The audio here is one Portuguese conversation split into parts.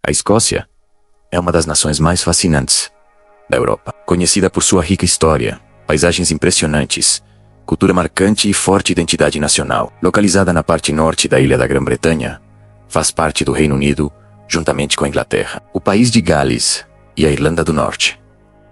A Escócia é uma das nações mais fascinantes da Europa, conhecida por sua rica história, paisagens impressionantes, cultura marcante e forte identidade nacional. Localizada na parte norte da ilha da Grã-Bretanha, faz parte do Reino Unido, juntamente com a Inglaterra, o país de Gales e a Irlanda do Norte.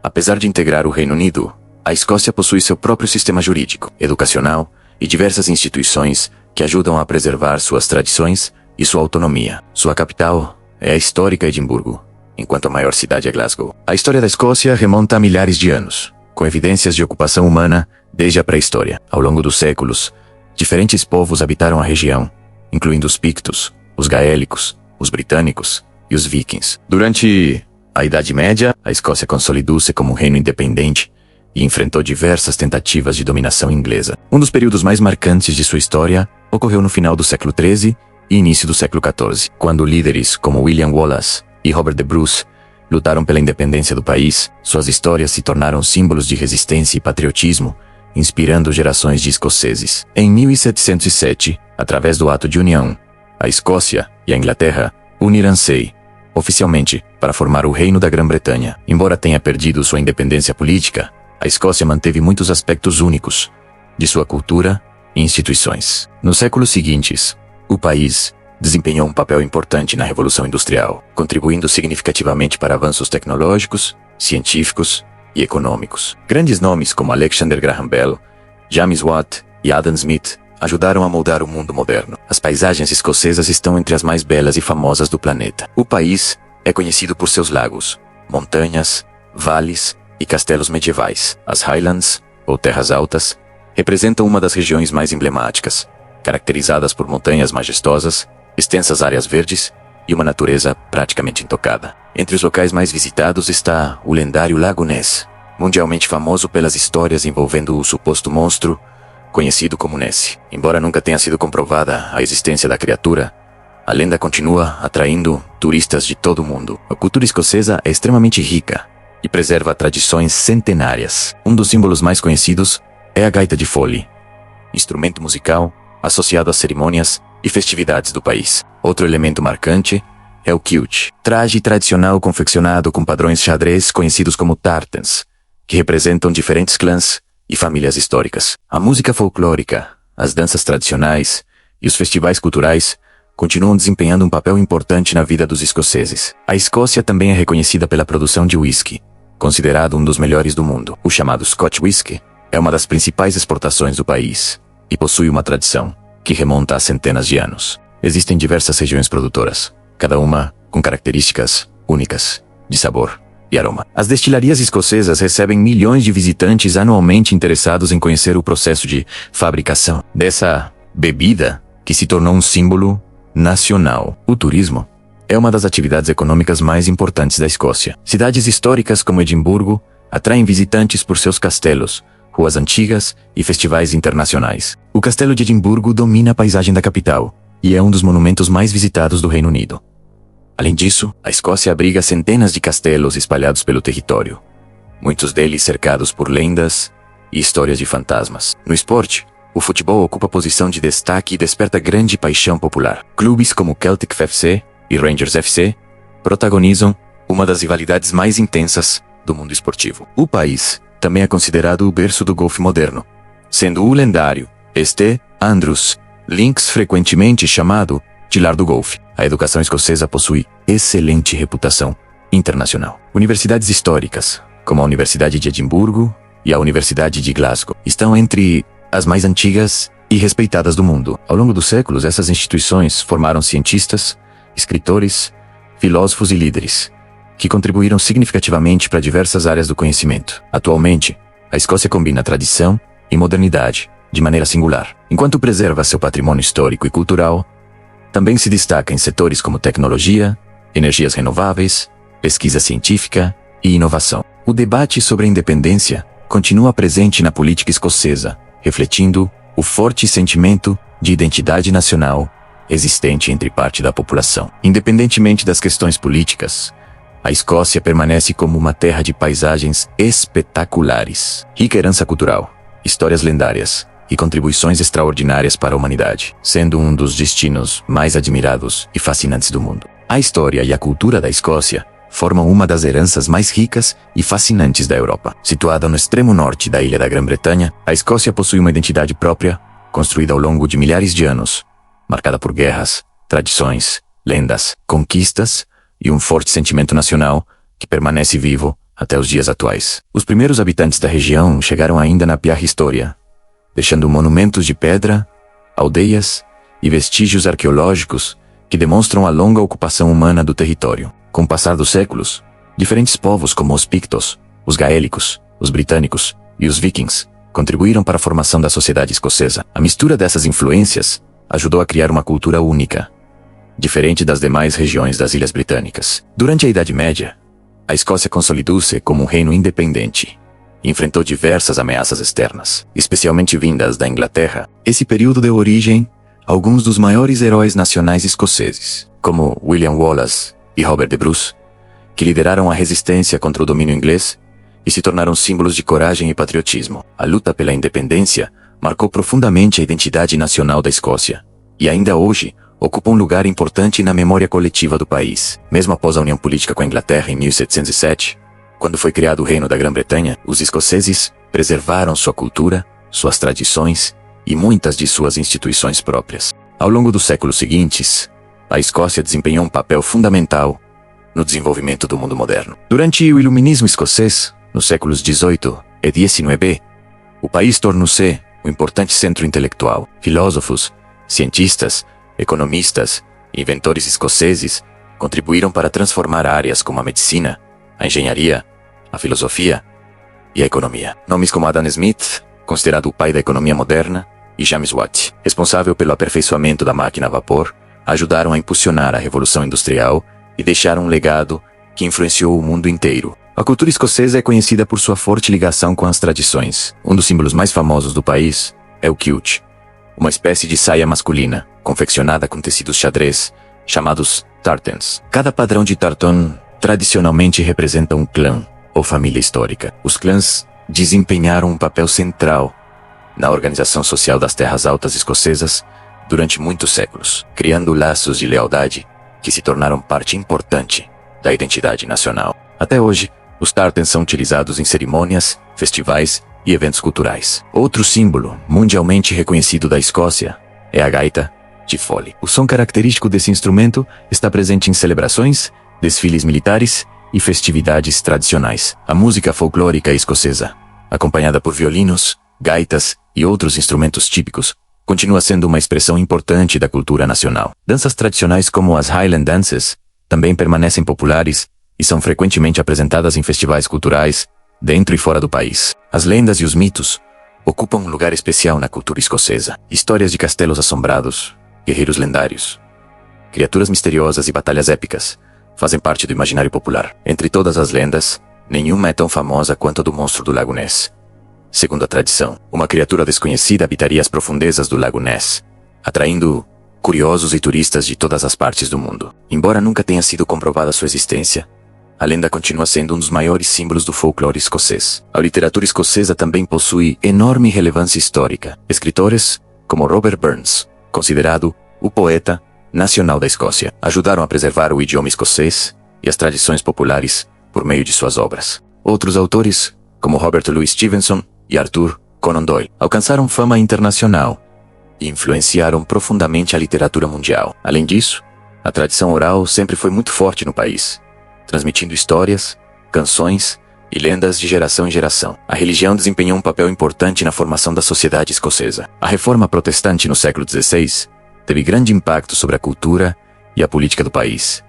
Apesar de integrar o Reino Unido, a Escócia possui seu próprio sistema jurídico, educacional e diversas instituições que ajudam a preservar suas tradições e sua autonomia. Sua capital é a histórica Edimburgo, enquanto a maior cidade é Glasgow. A história da Escócia remonta a milhares de anos, com evidências de ocupação humana desde a pré-história. Ao longo dos séculos, diferentes povos habitaram a região, incluindo os pictos, os gaélicos, os britânicos e os vikings. Durante a Idade Média, a Escócia consolidou-se como um reino independente e enfrentou diversas tentativas de dominação inglesa. Um dos períodos mais marcantes de sua história ocorreu no final do século XIII e início do século XIV, quando líderes como William Wallace e Robert the Bruce lutaram pela independência do país. Suas histórias se tornaram símbolos de resistência e patriotismo, inspirando gerações de escoceses. Em 1707, através do Ato de União, a Escócia e a Inglaterra uniram-se oficialmente para formar o Reino da Grã-Bretanha. Embora tenha perdido sua independência política, a Escócia manteve muitos aspectos únicos de sua cultura e instituições. Nos séculos seguintes, o país desempenhou um papel importante na Revolução Industrial, contribuindo significativamente para avanços tecnológicos, científicos e econômicos. Grandes nomes como Alexander Graham Bell, James Watt e Adam Smith ajudaram a moldar o mundo moderno. As paisagens escocesas estão entre as mais belas e famosas do planeta. O país é conhecido por seus lagos, montanhas, vales e castelos medievais. As Highlands, ou Terras Altas, representam uma das regiões mais emblemáticas, caracterizadas por montanhas majestosas, extensas áreas verdes e uma natureza praticamente intocada. Entre os locais mais visitados está o lendário Lago Ness, mundialmente famoso pelas histórias envolvendo o suposto monstro conhecido como Nessie. Embora nunca tenha sido comprovada a existência da criatura, a lenda continua atraindo turistas de todo o mundo. A cultura escocesa é extremamente rica e preserva tradições centenárias. Um dos símbolos mais conhecidos é a gaita de fole, instrumento musical associado às cerimônias e festividades do país. Outro elemento marcante é o kilt, traje tradicional confeccionado com padrões xadrez conhecidos como tartans, que representam diferentes clãs e famílias históricas. A música folclórica, as danças tradicionais e os festivais culturais continuam desempenhando um papel importante na vida dos escoceses. A Escócia também é reconhecida pela produção de whisky, considerado um dos melhores do mundo. O chamado Scotch Whisky é uma das principais exportações do país e possui uma tradição que remonta a centenas de anos. Existem diversas regiões produtoras, cada uma com características únicas de sabor e aroma. As destilarias escocesas recebem milhões de visitantes anualmente interessados em conhecer o processo de fabricação dessa bebida que se tornou um símbolo nacional. O turismo é uma das atividades econômicas mais importantes da Escócia. Cidades históricas como Edimburgo atraem visitantes por seus castelos, ruas antigas e festivais internacionais. O Castelo de Edimburgo domina a paisagem da capital e é um dos monumentos mais visitados do Reino Unido. Além disso, a Escócia abriga centenas de castelos espalhados pelo território, muitos deles cercados por lendas e histórias de fantasmas. No esporte, o futebol ocupa posição de destaque e desperta grande paixão popular. Clubes como Celtic FC e Rangers FC protagonizam uma das rivalidades mais intensas do mundo esportivo. O país também é considerado o berço do golfe moderno, sendo o lendário St Andrews Links frequentemente chamado de lar do golfe. A educação escocesa possui excelente reputação internacional. Universidades históricas, como a Universidade de Edimburgo e a Universidade de Glasgow, estão entre as mais antigas e respeitadas do mundo. Ao longo dos séculos, essas instituições formaram cientistas, escritores, filósofos e líderes, que contribuíram significativamente para diversas áreas do conhecimento. Atualmente, a Escócia combina tradição e modernidade de maneira singular. Enquanto preserva seu patrimônio histórico e cultural, também se destaca em setores como tecnologia, energias renováveis, pesquisa científica e inovação. O debate sobre a independência continua presente na política escocesa, refletindo o forte sentimento de identidade nacional existente entre parte da população. Independentemente das questões políticas, a Escócia permanece como uma terra de paisagens espetaculares, rica herança cultural, histórias lendárias e contribuições extraordinárias para a humanidade, sendo um dos destinos mais admirados e fascinantes do mundo. A história e a cultura da Escócia formam uma das heranças mais ricas e fascinantes da Europa. Situada no extremo norte da ilha da Grã-Bretanha, a Escócia possui uma identidade própria, construída ao longo de milhares de anos, marcada por guerras, tradições, lendas, conquistas e um forte sentimento nacional que permanece vivo até os dias atuais. Os primeiros habitantes da região chegaram ainda na pré-história, deixando monumentos de pedra, aldeias e vestígios arqueológicos que demonstram a longa ocupação humana do território. Com o passar dos séculos, diferentes povos como os Pictos, os gaélicos, os britânicos e os vikings contribuíram para a formação da sociedade escocesa. A mistura dessas influências ajudou a criar uma cultura única, diferente das demais regiões das Ilhas Britânicas. Durante a Idade Média, a Escócia consolidou-se como um reino independente e enfrentou diversas ameaças externas, especialmente vindas da Inglaterra. Esse período deu origem a alguns dos maiores heróis nacionais escoceses, como William Wallace e Robert the Bruce, que lideraram a resistência contra o domínio inglês e se tornaram símbolos de coragem e patriotismo. A luta pela independência marcou profundamente a identidade nacional da Escócia, e ainda hoje ocupa um lugar importante na memória coletiva do país. Mesmo após a união política com a Inglaterra em 1707, quando foi criado o Reino da Grã-Bretanha, os escoceses preservaram sua cultura, suas tradições e muitas de suas instituições próprias. Ao longo dos séculos seguintes, a Escócia desempenhou um papel fundamental no desenvolvimento do mundo moderno. Durante o Iluminismo escocês, nos séculos XVIII e XIX, o país tornou-se um importante centro intelectual. Filósofos, cientistas, economistas e inventores escoceses contribuíram para transformar áreas como a medicina, a engenharia, a filosofia e a economia. Nomes como Adam Smith, considerado o pai da economia moderna, e James Watt, responsável pelo aperfeiçoamento da máquina a vapor, ajudaram a impulsionar a Revolução Industrial e deixaram um legado que influenciou o mundo inteiro. A cultura escocesa é conhecida por sua forte ligação com as tradições. Um dos símbolos mais famosos do país é o kilt, uma espécie de saia masculina, confeccionada com tecidos xadrez, chamados tartans. Cada padrão de tartan tradicionalmente representa um clã ou família histórica. Os clãs desempenharam um papel central na organização social das terras altas escocesas durante muitos séculos, criando laços de lealdade que se tornaram parte importante da identidade nacional. Até hoje, os tartans são utilizados em cerimônias, festivais e eventos culturais. Outro símbolo mundialmente reconhecido da Escócia é a gaita de fole. O som característico desse instrumento está presente em celebrações, desfiles militares e festividades tradicionais. A música folclórica escocesa, acompanhada por violinos, gaitas e outros instrumentos típicos, continua sendo uma expressão importante da cultura nacional. Danças tradicionais como as Highland Dances também permanecem populares e são frequentemente apresentadas em festivais culturais, dentro e fora do país. As lendas e os mitos ocupam um lugar especial na cultura escocesa. Histórias de castelos assombrados, guerreiros lendários, criaturas misteriosas e batalhas épicas fazem parte do imaginário popular. Entre todas as lendas, nenhuma é tão famosa quanto a do monstro do Lago Ness. Segundo a tradição, uma criatura desconhecida habitaria as profundezas do Lago Ness, atraindo curiosos e turistas de todas as partes do mundo. Embora nunca tenha sido comprovada sua existência, a lenda continua sendo um dos maiores símbolos do folclore escocês. A literatura escocesa também possui enorme relevância histórica. Escritores como Robert Burns, considerado o poeta nacional da Escócia, ajudaram a preservar o idioma escocês e as tradições populares por meio de suas obras. Outros autores, como Robert Louis Stevenson e Arthur Conan Doyle, alcançaram fama internacional e influenciaram profundamente a literatura mundial. Além disso, a tradição oral sempre foi muito forte no país, transmitindo histórias, canções e lendas de geração em geração. A religião desempenhou um papel importante na formação da sociedade escocesa. A reforma protestante no século XVI teve grande impacto sobre a cultura e a política do país,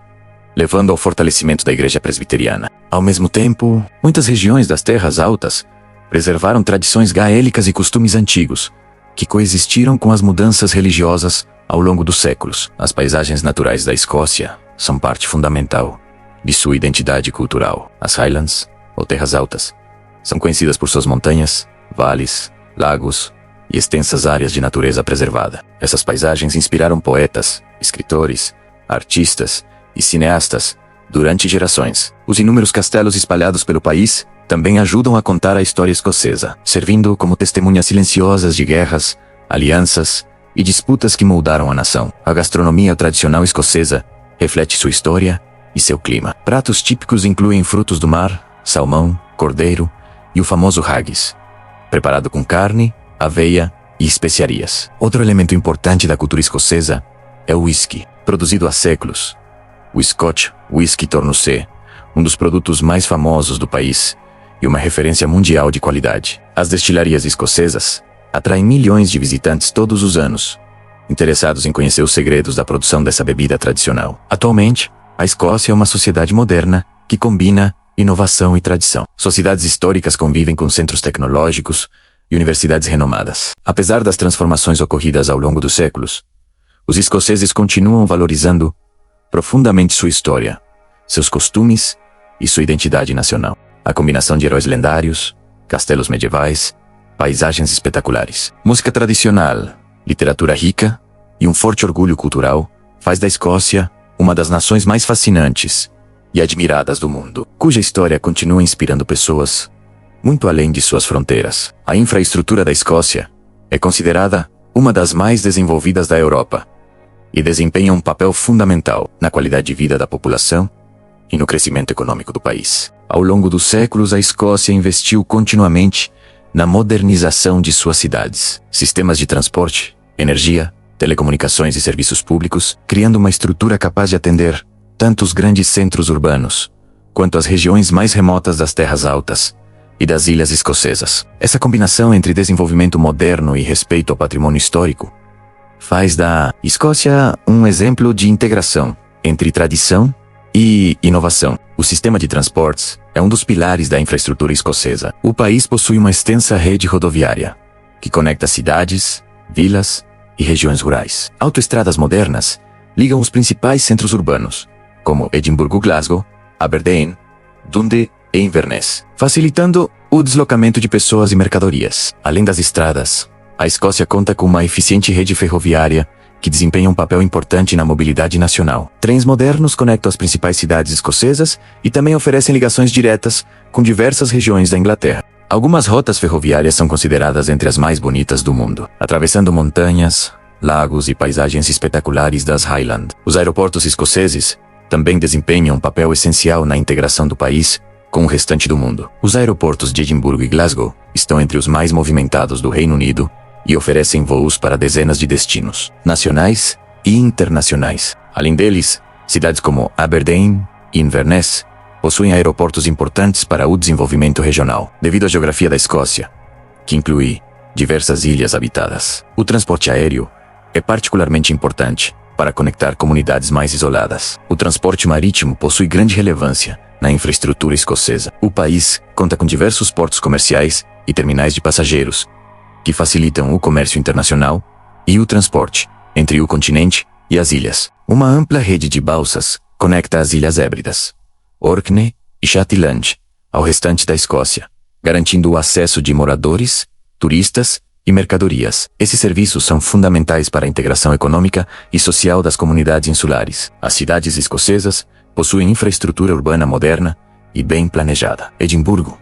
levando ao fortalecimento da Igreja Presbiteriana. Ao mesmo tempo, muitas regiões das terras altas preservaram tradições gaélicas e costumes antigos, que coexistiram com as mudanças religiosas ao longo dos séculos. As paisagens naturais da Escócia são parte fundamental de sua identidade cultural. As Highlands, ou Terras Altas, são conhecidas por suas montanhas, vales, lagos e extensas áreas de natureza preservada. Essas paisagens inspiraram poetas, escritores, artistas e cineastas durante gerações. Os inúmeros castelos espalhados pelo país também ajudam a contar a história escocesa, servindo como testemunhas silenciosas de guerras, alianças e disputas que moldaram a nação. A gastronomia tradicional escocesa reflete sua história e seu clima. Pratos típicos incluem frutos do mar, salmão, cordeiro e o famoso haggis, preparado com carne, aveia e especiarias. Outro elemento importante da cultura escocesa é o whisky, produzido há séculos. O Scotch Whisky tornou-se um dos produtos mais famosos do país e uma referência mundial de qualidade. As destilarias escocesas atraem milhões de visitantes todos os anos, interessados em conhecer os segredos da produção dessa bebida tradicional. Atualmente, a Escócia é uma sociedade moderna que combina inovação e tradição. Sociedades históricas convivem com centros tecnológicos e universidades renomadas. Apesar das transformações ocorridas ao longo dos séculos, os escoceses continuam valorizando profundamente sua história, seus costumes e sua identidade nacional. A combinação de heróis lendários, castelos medievais, paisagens espetaculares, música tradicional, literatura rica e um forte orgulho cultural faz da Escócia uma das nações mais fascinantes e admiradas do mundo, cuja história continua inspirando pessoas muito além de suas fronteiras. A infraestrutura da Escócia é considerada uma das mais desenvolvidas da Europa e desempenha um papel fundamental na qualidade de vida da população e no crescimento econômico do país. Ao longo dos séculos, a Escócia investiu continuamente na modernização de suas cidades, sistemas de transporte, energia, telecomunicações e serviços públicos, criando uma estrutura capaz de atender tanto os grandes centros urbanos quanto as regiões mais remotas das terras altas e das ilhas escocesas. Essa combinação entre desenvolvimento moderno e respeito ao patrimônio histórico faz da Escócia um exemplo de integração entre tradição e inovação. O sistema de transportes é um dos pilares da infraestrutura escocesa. O país possui uma extensa rede rodoviária, que conecta cidades, vilas e regiões rurais. Autoestradas modernas ligam os principais centros urbanos, como Edimburgo, Glasgow, Aberdeen, Dundee e Inverness, facilitando o deslocamento de pessoas e mercadorias. Além das estradas, a Escócia conta com uma eficiente rede ferroviária que desempenha um papel importante na mobilidade nacional. Trens modernos conectam as principais cidades escocesas e também oferecem ligações diretas com diversas regiões da Inglaterra. Algumas rotas ferroviárias são consideradas entre as mais bonitas do mundo, atravessando montanhas, lagos e paisagens espetaculares das Highlands. Os aeroportos escoceses também desempenham um papel essencial na integração do país com o restante do mundo. Os aeroportos de Edimburgo e Glasgow estão entre os mais movimentados do Reino Unido e oferecem voos para dezenas de destinos, nacionais e internacionais. Além deles, cidades como Aberdeen e Inverness possuem aeroportos importantes para o desenvolvimento regional. Devido à geografia da Escócia, que inclui diversas ilhas habitadas, o transporte aéreo é particularmente importante para conectar comunidades mais isoladas. O transporte marítimo possui grande relevância na infraestrutura escocesa. O país conta com diversos portos comerciais e terminais de passageiros, que facilitam o comércio internacional e o transporte entre o continente e as ilhas. Uma ampla rede de balsas conecta as Ilhas Hébridas, Orkney e Shetland ao restante da Escócia, garantindo o acesso de moradores, turistas e mercadorias. Esses serviços são fundamentais para a integração econômica e social das comunidades insulares. As cidades escocesas possuem infraestrutura urbana moderna e bem planejada. Edimburgo,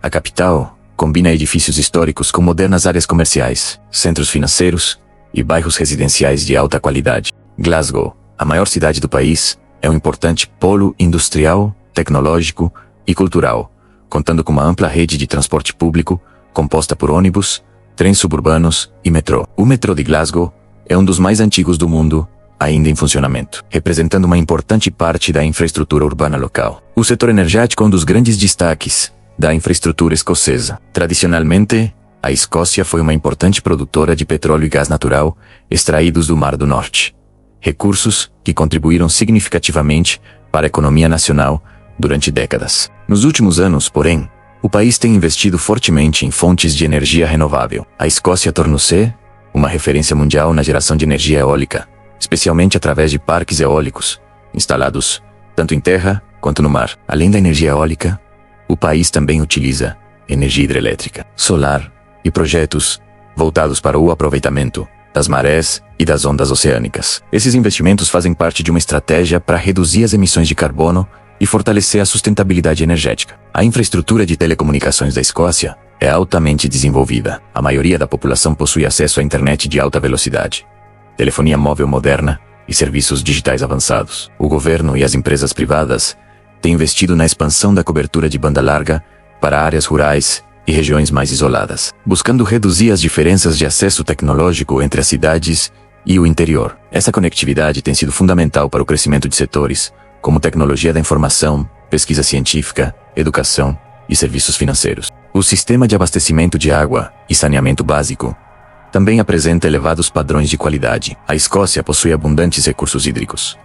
a capital, combina edifícios históricos com modernas áreas comerciais, centros financeiros e bairros residenciais de alta qualidade. Glasgow, a maior cidade do país, é um importante polo industrial, tecnológico e cultural, contando com uma ampla rede de transporte público composta por ônibus, trens suburbanos e metrô. O metrô de Glasgow é um dos mais antigos do mundo, ainda em funcionamento, representando uma importante parte da infraestrutura urbana local. O setor energético é um dos grandes destaques da infraestrutura escocesa. Tradicionalmente, a Escócia foi uma importante produtora de petróleo e gás natural extraídos do Mar do Norte, recursos que contribuíram significativamente para a economia nacional durante décadas. Nos últimos anos, porém, o país tem investido fortemente em fontes de energia renovável. A Escócia tornou-se uma referência mundial na geração de energia eólica, especialmente através de parques eólicos, instalados tanto em terra quanto no mar. Além da energia eólica, o país também utiliza energia hidrelétrica, solar e projetos voltados para o aproveitamento das marés e das ondas oceânicas. Esses investimentos fazem parte de uma estratégia para reduzir as emissões de carbono e fortalecer a sustentabilidade energética. A infraestrutura de telecomunicações da Escócia é altamente desenvolvida. A maioria da população possui acesso à internet de alta velocidade, telefonia móvel moderna e serviços digitais avançados. O governo e as empresas privadas têm investido na expansão da cobertura de banda larga para áreas rurais e regiões mais isoladas, buscando reduzir as diferenças de acesso tecnológico entre as cidades e o interior. Essa conectividade tem sido fundamental para o crescimento de setores como tecnologia da informação, pesquisa científica, educação e serviços financeiros. O sistema de abastecimento de água e saneamento básico também apresenta elevados padrões de qualidade. A Escócia possui abundantes recursos hídricos,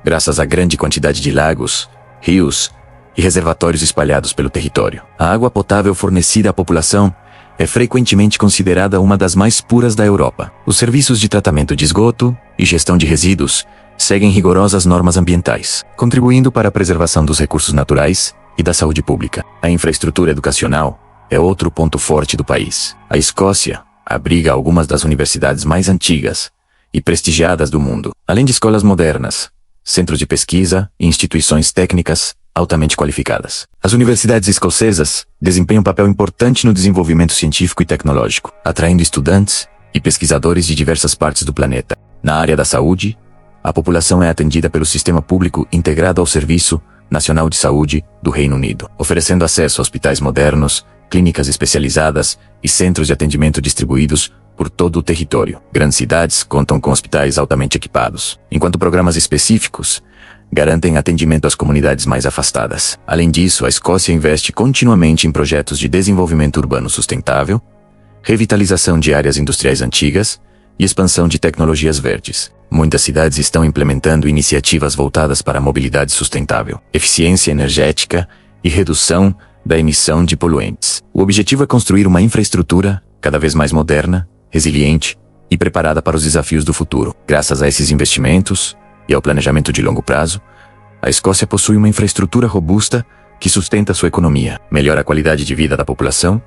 graças à grande quantidade de lagos, rios e reservatórios espalhados pelo território. A água potável fornecida à população é frequentemente considerada uma das mais puras da Europa. Os serviços de tratamento de esgoto e gestão de resíduos seguem rigorosas normas ambientais, contribuindo para a preservação dos recursos naturais e da saúde pública. A infraestrutura educacional é outro ponto forte do país. A Escócia abriga algumas das universidades mais antigas e prestigiadas do mundo, além de escolas modernas, centros de pesquisa e instituições técnicas altamente qualificadas. As universidades escocesas desempenham um papel importante no desenvolvimento científico e tecnológico, atraindo estudantes e pesquisadores de diversas partes do planeta. Na área da saúde, a população é atendida pelo Sistema Público Integrado ao Serviço Nacional de Saúde do Reino Unido, oferecendo acesso a hospitais modernos, clínicas especializadas e centros de atendimento distribuídos por todo o território. Grandes cidades contam com hospitais altamente equipados, enquanto programas específicos garantem atendimento às comunidades mais afastadas. Além disso, a Escócia investe continuamente em projetos de desenvolvimento urbano sustentável, revitalização de áreas industriais antigas e expansão de tecnologias verdes. Muitas cidades estão implementando iniciativas voltadas para a mobilidade sustentável, eficiência energética e redução da emissão de poluentes. O objetivo é construir uma infraestrutura cada vez mais moderna, resiliente e preparada para os desafios do futuro. Graças a esses investimentos e ao planejamento de longo prazo, a Escócia possui uma infraestrutura robusta que sustenta sua economia, melhora a qualidade de vida da população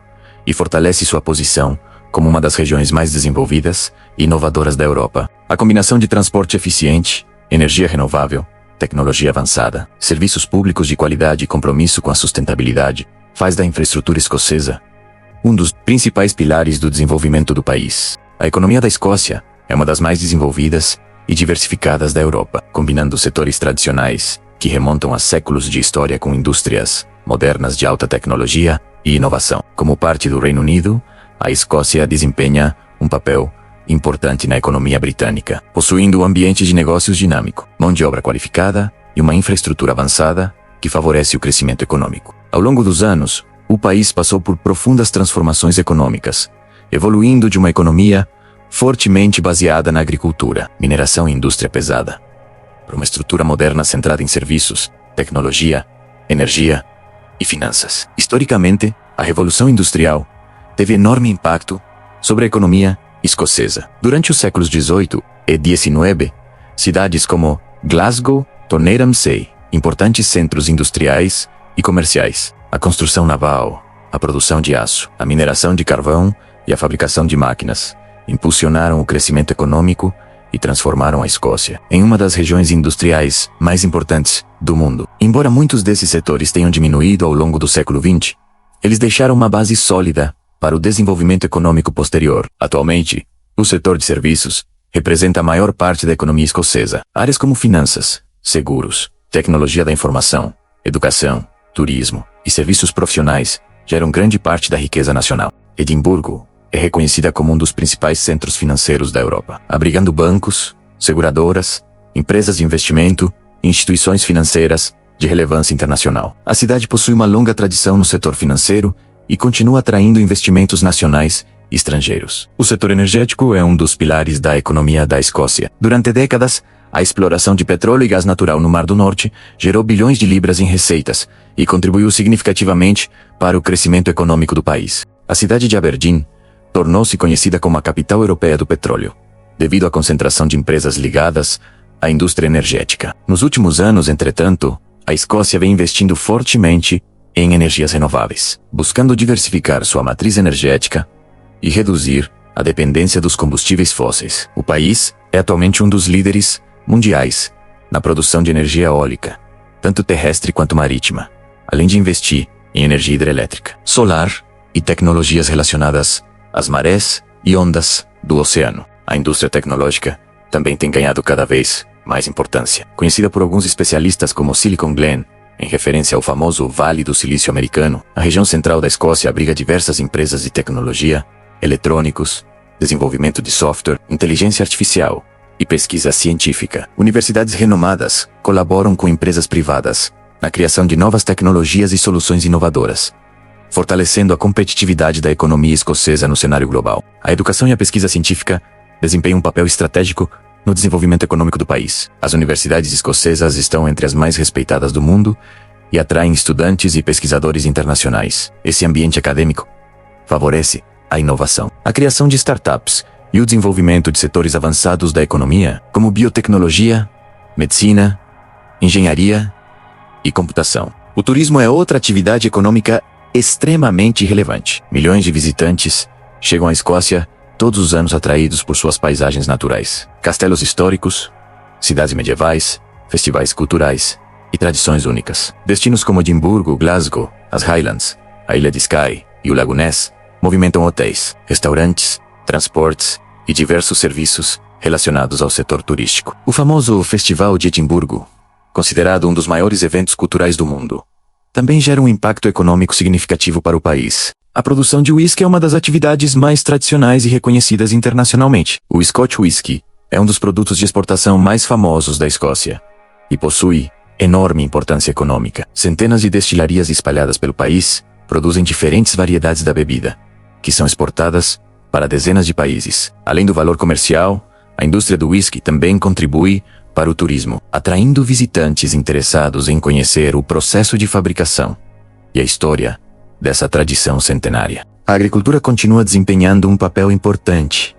e fortalece sua posição como uma das regiões mais desenvolvidas e inovadoras da Europa. A combinação de transporte eficiente, energia renovável, tecnologia avançada, serviços públicos de qualidade e compromisso com a sustentabilidade faz da infraestrutura escocesa um dos principais pilares do desenvolvimento do país. A economia da Escócia é uma das mais desenvolvidas e diversificadas da Europa, combinando setores tradicionais que remontam a séculos de história com indústrias modernas de alta tecnologia e inovação. Como parte do Reino Unido, a Escócia desempenha um papel importante na economia britânica, possuindo um ambiente de negócios dinâmico, mão de obra qualificada e uma infraestrutura avançada que favorece o crescimento econômico. Ao longo dos anos, o país passou por profundas transformações econômicas, evoluindo de uma economia fortemente baseada na agricultura, mineração e indústria pesada, para uma estrutura moderna centrada em serviços, tecnologia, energia e finanças. Historicamente, a Revolução Industrial teve enorme impacto sobre a economia escocesa. Durante os séculos XVIII e XIX, cidades como Glasgow tornaram-se importantes centros industriais e comerciais. A construção naval, a produção de aço, a mineração de carvão e a fabricação de máquinas impulsionaram o crescimento econômico e transformaram a Escócia em uma das regiões industriais mais importantes do mundo. Embora muitos desses setores tenham diminuído ao longo do século XX, eles deixaram uma base sólida para o desenvolvimento econômico posterior. Atualmente, o setor de serviços representa a maior parte da economia escocesa. Áreas como finanças, seguros, tecnologia da informação, educação, turismo e serviços profissionais geram grande parte da riqueza nacional. Edimburgo é reconhecida como um dos principais centros financeiros da Europa, abrigando bancos, seguradoras, empresas de investimento e instituições financeiras de relevância internacional. A cidade possui uma longa tradição no setor financeiro e continua atraindo investimentos nacionais e estrangeiros. O setor energético é um dos pilares da economia da Escócia. Durante décadas, a exploração de petróleo e gás natural no Mar do Norte gerou bilhões de libras em receitas e contribuiu significativamente para o crescimento econômico do país. A cidade de Aberdeen tornou-se conhecida como a capital europeia do petróleo, devido à concentração de empresas ligadas à indústria energética. Nos últimos anos, entretanto, a Escócia vem investindo fortemente em energias renováveis, buscando diversificar sua matriz energética e reduzir a dependência dos combustíveis fósseis. O país é atualmente um dos líderes mundiais na produção de energia eólica, tanto terrestre quanto marítima, além de investir em energia hidrelétrica, solar e tecnologias relacionadas às marés e ondas do oceano. A indústria tecnológica também tem ganhado cada vez mais importância. Conhecida por alguns especialistas como Silicon Glen, em referência ao famoso Vale do Silício americano, a região central da Escócia abriga diversas empresas de tecnologia, eletrônicos, desenvolvimento de software, inteligência artificial e pesquisa científica. Universidades renomadas colaboram com empresas privadas na criação de novas tecnologias e soluções inovadoras, fortalecendo a competitividade da economia escocesa no cenário global. A educação e a pesquisa científica desempenham um papel estratégico no desenvolvimento econômico do país. As universidades escocesas estão entre as mais respeitadas do mundo e atraem estudantes e pesquisadores internacionais. Esse ambiente acadêmico favorece a inovação, a criação de startups e o desenvolvimento de setores avançados da economia, como biotecnologia, medicina, engenharia e computação. O turismo é outra atividade econômica extremamente relevante. Milhões de visitantes chegam à Escócia todos os anos atraídos por suas paisagens naturais, castelos históricos, cidades medievais, festivais culturais e tradições únicas. Destinos como Edimburgo, Glasgow, as Highlands, a Ilha de Skye e o Lago Ness movimentam hotéis, restaurantes, transportes e diversos serviços relacionados ao setor turístico. O famoso Festival de Edimburgo, considerado um dos maiores eventos culturais do mundo, também gera um impacto econômico significativo para o país. A produção de uísque é uma das atividades mais tradicionais e reconhecidas internacionalmente. O Scotch Whisky é um dos produtos de exportação mais famosos da Escócia e possui enorme importância econômica. Centenas de destilarias espalhadas pelo país produzem diferentes variedades da bebida, que são exportadas para dezenas de países. Além do valor comercial, a indústria do whisky também contribui para o turismo, atraindo visitantes interessados em conhecer o processo de fabricação e a história dessa tradição centenária. A agricultura continua desempenhando um papel importante,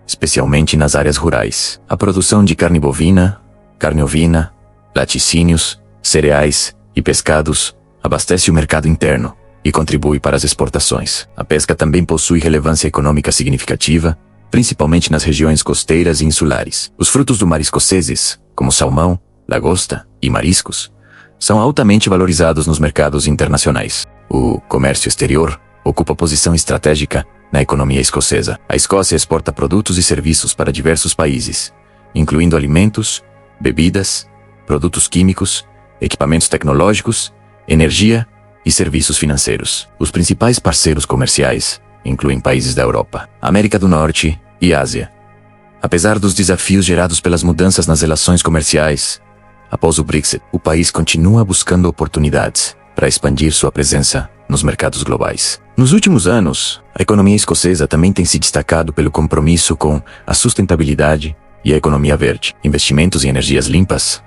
especialmente nas áreas rurais. A produção de carne bovina, carne ovina, laticínios, cereais e pescados abastece o mercado interno e contribui para as exportações. A pesca também possui relevância econômica significativa, principalmente nas regiões costeiras e insulares. Os frutos do mar escoceses, como salmão, lagosta e mariscos, são altamente valorizados nos mercados internacionais. O comércio exterior ocupa posição estratégica na economia escocesa. A Escócia exporta produtos e serviços para diversos países, incluindo alimentos, bebidas, produtos químicos, equipamentos tecnológicos, energia e serviços financeiros. Os principais parceiros comerciais incluem países da Europa, América do Norte e Ásia. Apesar dos desafios gerados pelas mudanças nas relações comerciais, após o Brexit, o país continua buscando oportunidades para expandir sua presença nos mercados globais. Nos últimos anos, a economia escocesa também tem se destacado pelo compromisso com a sustentabilidade e a economia verde. Investimentos em energias limpas,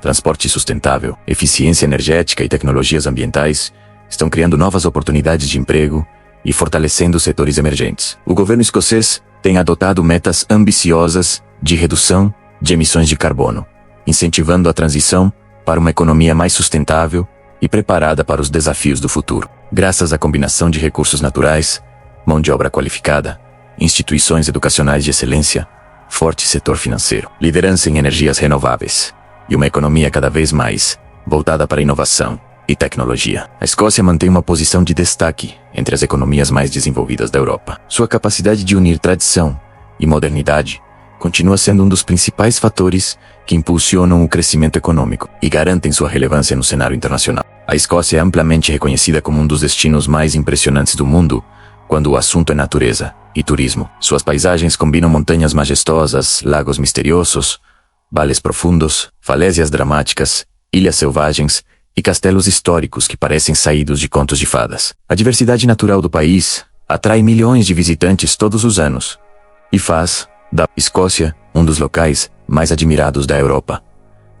transporte sustentável, eficiência energética e tecnologias ambientais estão criando novas oportunidades de emprego e fortalecendo setores emergentes. O governo escocês tem adotado metas ambiciosas de redução de emissões de carbono, incentivando a transição para uma economia mais sustentável e preparada para os desafios do futuro. Graças à combinação de recursos naturais, mão de obra qualificada, instituições educacionais de excelência, forte setor financeiro, liderança em energias renováveis e uma economia cada vez mais voltada para a inovação e tecnologia, a Escócia mantém uma posição de destaque entre as economias mais desenvolvidas da Europa. Sua capacidade de unir tradição e modernidade continua sendo um dos principais fatores que impulsionam o crescimento econômico e garantem sua relevância no cenário internacional. A Escócia é amplamente reconhecida como um dos destinos mais impressionantes do mundo quando o assunto é natureza e turismo. Suas paisagens combinam montanhas majestosas, lagos misteriosos, vales profundos, falésias dramáticas, ilhas selvagens e castelos históricos que parecem saídos de contos de fadas. A diversidade natural do país atrai milhões de visitantes todos os anos e faz da Escócia um dos locais mais admirados da Europa,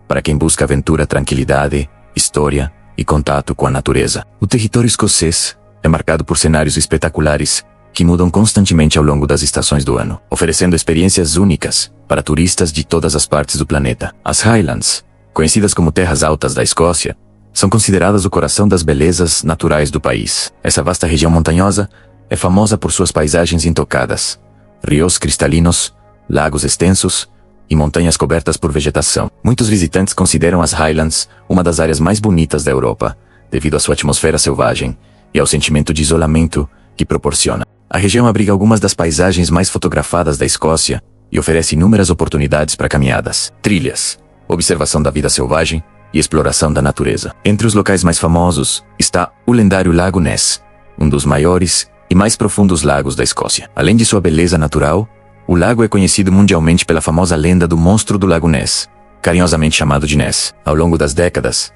para quem busca aventura, tranquilidade, história e contato com a natureza. O território escocês é marcado por cenários espetaculares que mudam constantemente ao longo das estações do ano, oferecendo experiências únicas para turistas de todas as partes do planeta. As Highlands, conhecidas como terras altas da Escócia, são consideradas o coração das belezas naturais do país. Essa vasta região montanhosa é famosa por suas paisagens intocadas, rios cristalinos, lagos extensos e montanhas cobertas por vegetação. Muitos visitantes consideram as Highlands uma das áreas mais bonitas da Europa, devido à sua atmosfera selvagem e ao sentimento de isolamento que proporciona. A região abriga algumas das paisagens mais fotografadas da Escócia e oferece inúmeras oportunidades para caminhadas, trilhas, observação da vida selvagem e exploração da natureza. Entre os locais mais famosos está o lendário Lago Ness, um dos maiores e mais profundos lagos da Escócia. Além de sua beleza natural, o lago é conhecido mundialmente pela famosa lenda do monstro do Lago Ness, carinhosamente chamado de Ness. Ao longo das décadas,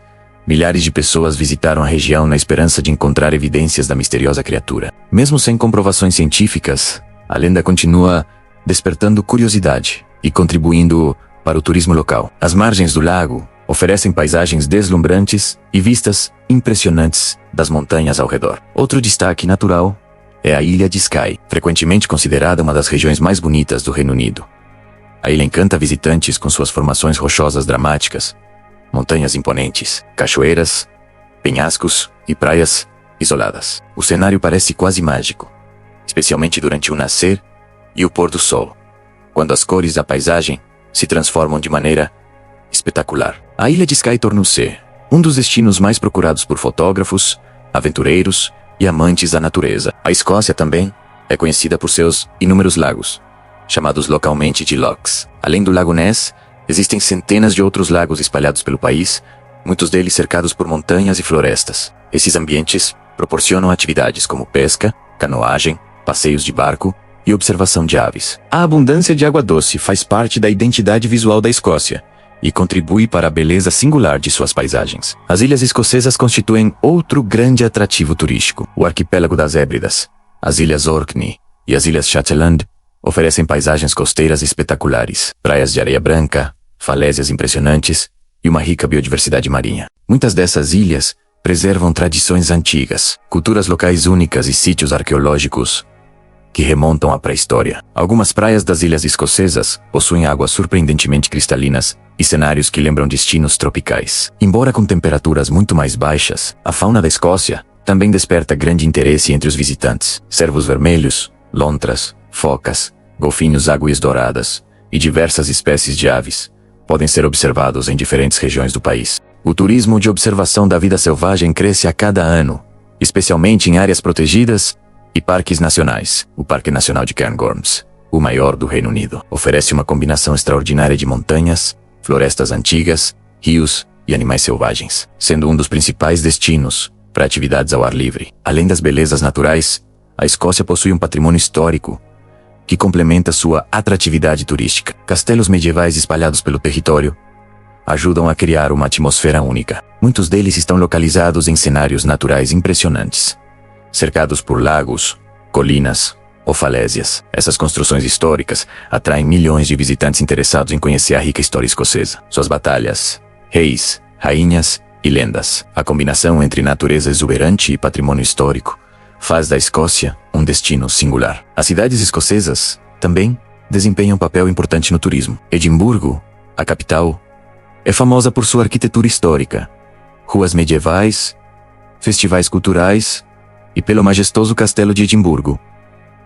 milhares de pessoas visitaram a região na esperança de encontrar evidências da misteriosa criatura. Mesmo sem comprovações científicas, a lenda continua despertando curiosidade e contribuindo para o turismo local. As margens do lago oferecem paisagens deslumbrantes e vistas impressionantes das montanhas ao redor. Outro destaque natural é a Ilha de Skye, frequentemente considerada uma das regiões mais bonitas do Reino Unido. A ilha encanta visitantes com suas formações rochosas dramáticas, montanhas imponentes, cachoeiras, penhascos e praias isoladas. O cenário parece quase mágico, especialmente durante o nascer e o pôr do sol, quando as cores da paisagem se transformam de maneira espetacular. A Ilha de Skye tornou-se um dos destinos mais procurados por fotógrafos, aventureiros e amantes da natureza. A Escócia também é conhecida por seus inúmeros lagos, chamados localmente de lochs. Além do Lago Ness, existem centenas de outros lagos espalhados pelo país, muitos deles cercados por montanhas e florestas. Esses ambientes proporcionam atividades como pesca, canoagem, passeios de barco e observação de aves. A abundância de água doce faz parte da identidade visual da Escócia e contribui para a beleza singular de suas paisagens. As ilhas escocesas constituem outro grande atrativo turístico. O arquipélago das Hébridas, as Ilhas Orkney e as Ilhas Shetland oferecem paisagens costeiras espetaculares, praias de areia branca, falésias impressionantes e uma rica biodiversidade marinha. Muitas dessas ilhas preservam tradições antigas, culturas locais únicas e sítios arqueológicos que remontam à pré-história. Algumas praias das ilhas escocesas possuem águas surpreendentemente cristalinas e cenários que lembram destinos tropicais. Embora com temperaturas muito mais baixas, a fauna da Escócia também desperta grande interesse entre os visitantes. Cervos vermelhos, lontras, focas, golfinhos águias douradas e diversas espécies de aves podem ser observados em diferentes regiões do país. O turismo de observação da vida selvagem cresce a cada ano, especialmente em áreas protegidas e parques nacionais. O Parque Nacional de Cairngorms, o maior do Reino Unido, oferece uma combinação extraordinária de montanhas, florestas antigas, rios e animais selvagens, sendo um dos principais destinos para atividades ao ar livre. Além das belezas naturais, a Escócia possui um patrimônio histórico que complementa sua atratividade turística. Castelos medievais espalhados pelo território ajudam a criar uma atmosfera única. Muitos deles estão localizados em cenários naturais impressionantes, cercados por lagos, colinas ou falésias. Essas construções históricas atraem milhões de visitantes interessados em conhecer a rica história escocesa, suas batalhas, reis, rainhas e lendas. A combinação entre natureza exuberante e patrimônio histórico faz da Escócia um destino singular. As cidades escocesas também desempenham um papel importante no turismo. Edimburgo, a capital, é famosa por sua arquitetura histórica, ruas medievais, festivais culturais e pelo majestoso Castelo de Edimburgo,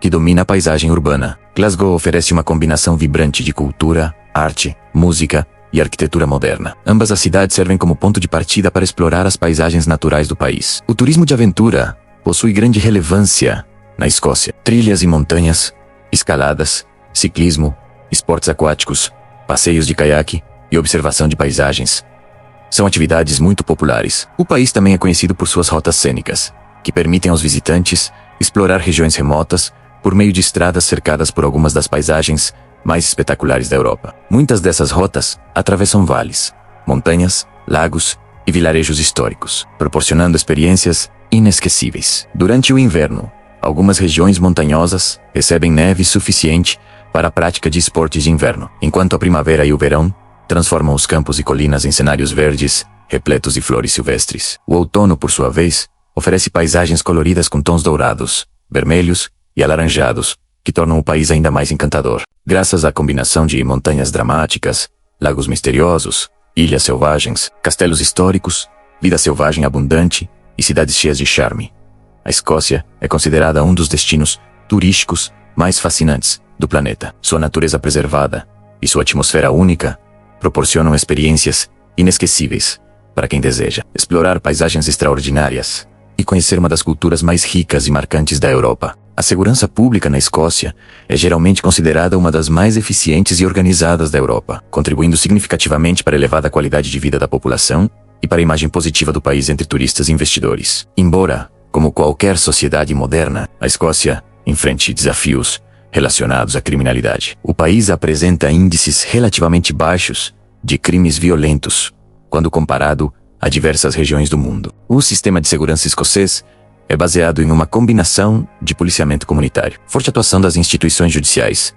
que domina a paisagem urbana. Glasgow oferece uma combinação vibrante de cultura, arte, música e arquitetura moderna. Ambas as cidades servem como ponto de partida para explorar as paisagens naturais do país. O turismo de aventura possui grande relevância na Escócia. Trilhas em montanhas, escaladas, ciclismo, esportes aquáticos, passeios de caiaque e observação de paisagens são atividades muito populares. O país também é conhecido por suas rotas cênicas, que permitem aos visitantes explorar regiões remotas por meio de estradas cercadas por algumas das paisagens mais espetaculares da Europa. Muitas dessas rotas atravessam vales, montanhas, lagos e vilarejos históricos, proporcionando experiências inesquecíveis. Durante o inverno, algumas regiões montanhosas recebem neve suficiente para a prática de esportes de inverno, enquanto a primavera e o verão transformam os campos e colinas em cenários verdes, repletos de flores silvestres. O outono, por sua vez, oferece paisagens coloridas com tons dourados, vermelhos e alaranjados, que tornam o país ainda mais encantador. Graças à combinação de montanhas dramáticas, lagos misteriosos, ilhas selvagens, castelos históricos, vida selvagem abundante e cidades cheias de charme, a Escócia é considerada um dos destinos turísticos mais fascinantes do planeta. Sua natureza preservada e sua atmosfera única proporcionam experiências inesquecíveis para quem deseja explorar paisagens extraordinárias e conhecer uma das culturas mais ricas e marcantes da Europa. A segurança pública na Escócia é geralmente considerada uma das mais eficientes e organizadas da Europa, contribuindo significativamente para a elevada qualidade de vida da população e para a imagem positiva do país entre turistas e investidores. Embora, como qualquer sociedade moderna, a Escócia enfrente desafios relacionados à criminalidade. O país apresenta índices relativamente baixos de crimes violentos, quando comparado a diversas regiões do mundo. O sistema de segurança escocês é baseado em uma combinação de policiamento comunitário, forte atuação das instituições judiciais,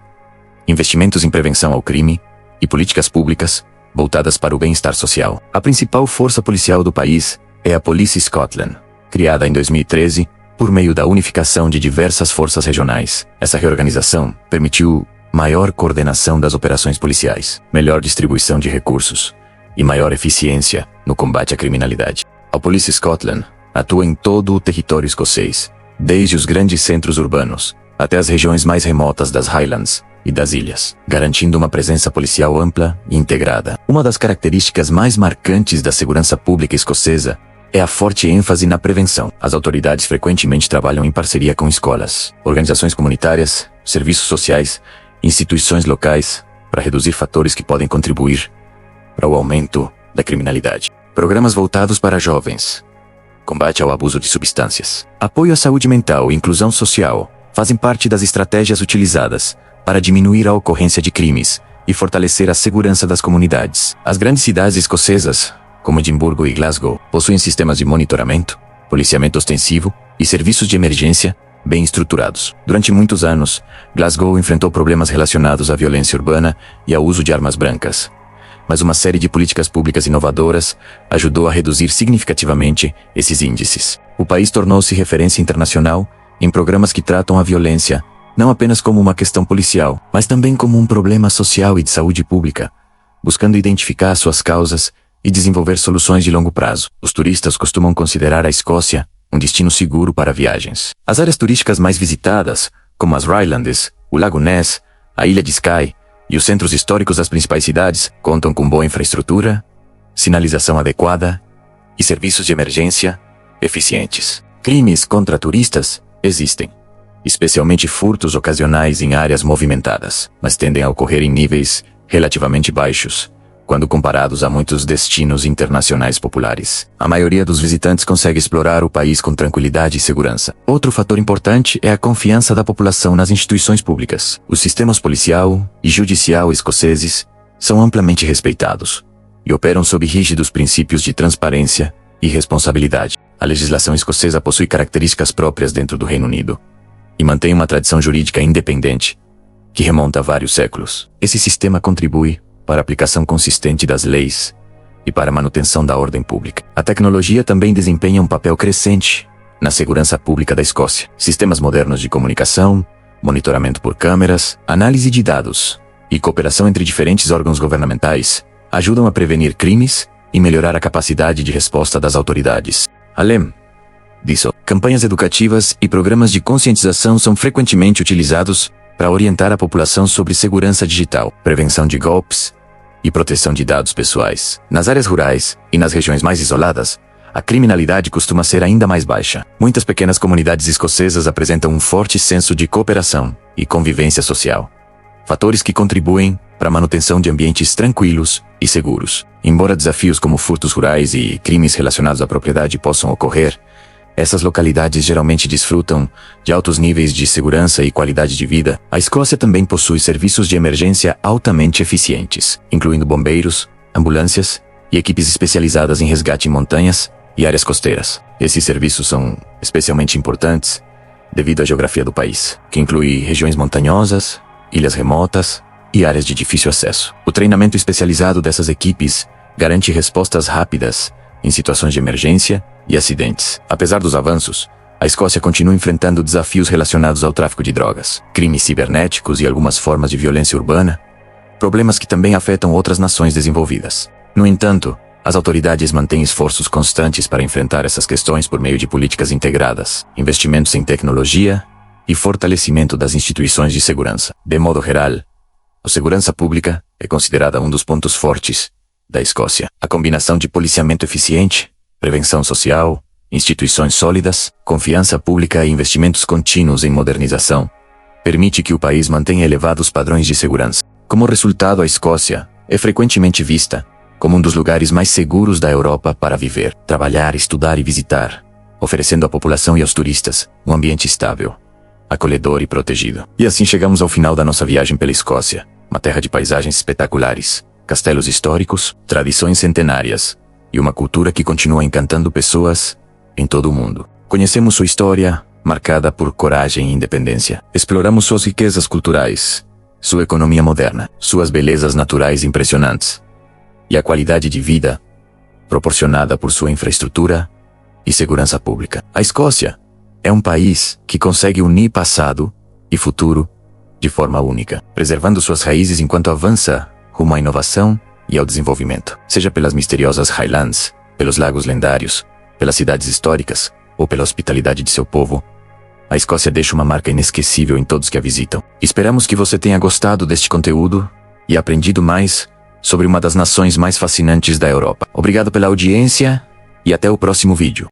investimentos em prevenção ao crime e políticas públicas voltadas para o bem-estar social. A principal força policial do país é a Police Scotland, criada em 2013 por meio da unificação de diversas forças regionais. Essa reorganização permitiu maior coordenação das operações policiais, melhor distribuição de recursos e maior eficiência no combate à criminalidade. A Police Scotland atua em todo o território escocês, desde os grandes centros urbanos até as regiões mais remotas das Highlands e das ilhas, garantindo uma presença policial ampla e integrada. Uma das características mais marcantes da segurança pública escocesa é a forte ênfase na prevenção. As autoridades frequentemente trabalham em parceria com escolas, organizações comunitárias, serviços sociais e instituições locais para reduzir fatores que podem contribuir para o aumento da criminalidade. Programas voltados para jovens, combate ao abuso de substâncias, apoio à saúde mental e inclusão social fazem parte das estratégias utilizadas para diminuir a ocorrência de crimes e fortalecer a segurança das comunidades. As grandes cidades escocesas, como Edimburgo e Glasgow, possuem sistemas de monitoramento, policiamento ostensivo e serviços de emergência bem estruturados. Durante muitos anos, Glasgow enfrentou problemas relacionados à violência urbana e ao uso de armas brancas, mas uma série de políticas públicas inovadoras ajudou a reduzir significativamente esses índices. O país tornou-se referência internacional em programas que tratam a violência não apenas como uma questão policial, mas também como um problema social e de saúde pública, buscando identificar suas causas e desenvolver soluções de longo prazo. Os turistas costumam considerar a Escócia um destino seguro para viagens. As áreas turísticas mais visitadas, como as Highlands, o Lago Ness, a Ilha de Skye e os centros históricos das principais cidades, contam com boa infraestrutura, sinalização adequada e serviços de emergência eficientes. Crimes contra turistas existem, especialmente furtos ocasionais em áreas movimentadas, mas tendem a ocorrer em níveis relativamente baixos quando comparados a muitos destinos internacionais populares. A maioria dos visitantes consegue explorar o país com tranquilidade e segurança. Outro fator importante é a confiança da população nas instituições públicas. Os sistemas policial e judicial escoceses são amplamente respeitados e operam sob rígidos princípios de transparência e responsabilidade. A legislação escocesa possui características próprias dentro do Reino Unido e mantém uma tradição jurídica independente que remonta a vários séculos. Esse sistema contribui para a aplicação consistente das leis e para a manutenção da ordem pública. A tecnologia também desempenha um papel crescente na segurança pública da Escócia. Sistemas modernos de comunicação, monitoramento por câmeras, análise de dados e cooperação entre diferentes órgãos governamentais ajudam a prevenir crimes e melhorar a capacidade de resposta das autoridades. Além disso, campanhas educativas e programas de conscientização são frequentemente utilizados para orientar a população sobre segurança digital, prevenção de golpes e proteção de dados pessoais. Nas áreas rurais e nas regiões mais isoladas, a criminalidade costuma ser ainda mais baixa. Muitas pequenas comunidades escocesas apresentam um forte senso de cooperação e convivência social, fatores que contribuem para a manutenção de ambientes tranquilos e seguros. Embora desafios como furtos rurais e crimes relacionados à propriedade possam ocorrer, essas localidades geralmente desfrutam de altos níveis de segurança e qualidade de vida. A Escócia também possui serviços de emergência altamente eficientes, incluindo bombeiros, ambulâncias e equipes especializadas em resgate em montanhas e áreas costeiras. Esses serviços são especialmente importantes devido à geografia do país, que inclui regiões montanhosas, ilhas remotas e áreas de difícil acesso. O treinamento especializado dessas equipes garante respostas rápidas em situações de emergência e acidentes. Apesar dos avanços, a Escócia continua enfrentando desafios relacionados ao tráfico de drogas, crimes cibernéticos e algumas formas de violência urbana, problemas que também afetam outras nações desenvolvidas. No entanto, as autoridades mantêm esforços constantes para enfrentar essas questões por meio de políticas integradas, investimentos em tecnologia e fortalecimento das instituições de segurança. De modo geral, a segurança pública é considerada um dos pontos fortes da Escócia. A combinação de policiamento eficiente, prevenção social instituições sólidas, confiança pública e investimentos contínuos em modernização, permite que o país mantenha elevados padrões de segurança. Como resultado, a Escócia é frequentemente vista como um dos lugares mais seguros da Europa para viver, trabalhar, estudar e visitar, oferecendo à população e aos turistas um ambiente estável, acolhedor e protegido. E assim chegamos ao final da nossa viagem pela Escócia, uma terra de paisagens espetaculares, castelos históricos, tradições centenárias e uma cultura que continua encantando pessoas em todo o mundo. Conhecemos sua história, marcada por coragem e independência. Exploramos suas riquezas culturais, sua economia moderna, suas belezas naturais impressionantes e a qualidade de vida proporcionada por sua infraestrutura e segurança pública. A Escócia é um país que consegue unir passado e futuro de forma única, preservando suas raízes enquanto avança rumo à inovação e ao desenvolvimento. Seja pelas misteriosas Highlands, pelos lagos lendários, pelas cidades históricas ou pela hospitalidade de seu povo, a Escócia deixa uma marca inesquecível em todos que a visitam. Esperamos que você tenha gostado deste conteúdo e aprendido mais sobre uma das nações mais fascinantes da Europa. Obrigado pela audiência e até o próximo vídeo.